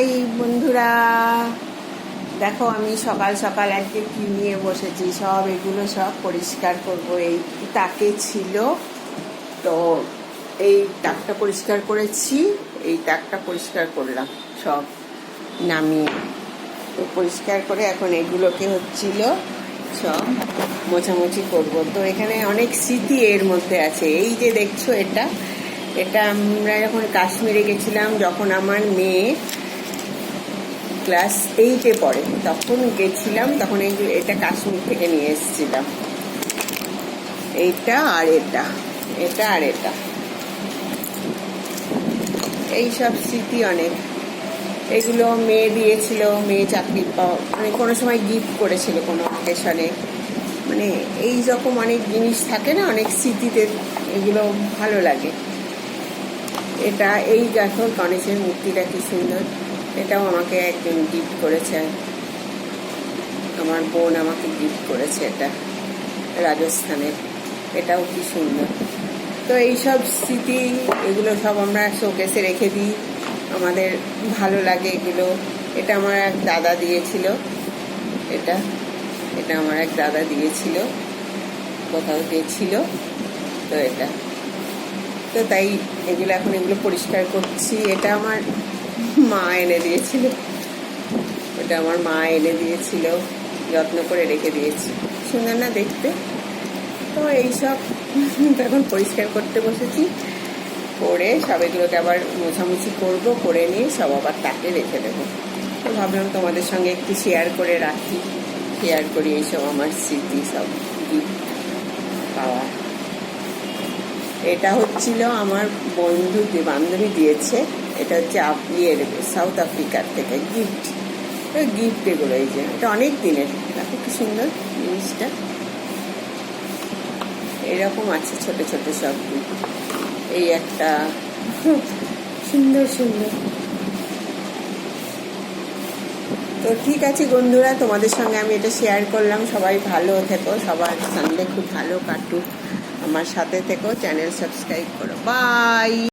High বন্ধুরা, দেখো আমি সকাল সকাল আজকে কি নিয়ে বসেছি। সব এগুলো সব পরিষ্কার করব। এই তাকে ছিল, তো এই তাকটা পরিষ্কার করেছি, এই তাকটা পরিষ্কার করলাম সব নামিয়ে। তো পরিষ্কার করে এখন এগুলোকে হচ্ছিল সব মোছামুছি করব। তো এখানে অনেক স্মৃতি এর মধ্যে আছে। এই যে দেখছো, এটা আমরা যখন কাশ্মীরে গেছিলাম, যখন আমার মেয়ে ক্লাস 8-এ পড়ে, তখন গেছিলাম। তখন এটা কাশ্মীর থেকে নিয়ে এসেছিলাম। এইটা আর এটা আর এটা, এই সব স্মৃতি অনেক। এগুলো মেয়ে দিয়েছিল, মেয়ে চাকরি মানে কোনো সময় গিফট করেছিল কোনো অকেশনে। মানে এই রকম অনেক জিনিস থাকে না, অনেক স্মৃতিতে, এগুলো ভালো লাগে। এটা এই দেখো গণেশের মূর্তিটা কি সুন্দর। এটাও আমাকে একজন গিফট করেছে, আমার বোন আমাকে গিফট করেছে। এটা রাজস্থানের, এটাও কি সুন্দর। তো এইসব স্মৃতি, এগুলো সব আমরা শোকেসে রেখে দিই, আমাদের ভালো লাগে এগুলো। এটা আমার এক দাদা দিয়েছিল, এটা আমার এক দাদা দিয়েছিল, কোথাও দিয়েছিল। তো এটা তো তাই এগুলো এখন এগুলো পরিষ্কার করছি। এটা আমার মা এনে দিয়েছিল, এটা আমার মা এনে দিয়েছিল, যত্ন করে রেখে দিয়েছি। সুন্দর না দেখতে? তো এইসব এখন পরিষ্কার করতে বসেছি, করে সব এগুলোকে আবার মোছামুছি করবো, করে নিয়ে সব আবার তাকে রেখে দেবো। তো ভাবলাম তোমাদের সঙ্গে একটু শেয়ার করে রাখি, শেয়ার করি এইসব আমার স্মৃতি, সব গিফট পাওয়া। এটা হচ্ছিল আমার বান্ধবী দিয়েছে। এটা হচ্ছে সাউথ আফ্রিকার থেকে গিফট। এগুলো এই যে, এটা অনেক দিনের। দেখো কি সুন্দর জিনিসটা, এরকম আছে ছোট ছোট সব। এই একটা সুন্দর সুন্দর। তো ঠিক আছে বন্ধুরা, তোমাদের সঙ্গে আমি এটা শেয়ার করলাম। সবাই ভালো থেকো, সবার সানডে খুব ভালো কাটুক। আমার সাথে থেকো, চ্যানেল সাবস্ক্রাইব করো। বাই।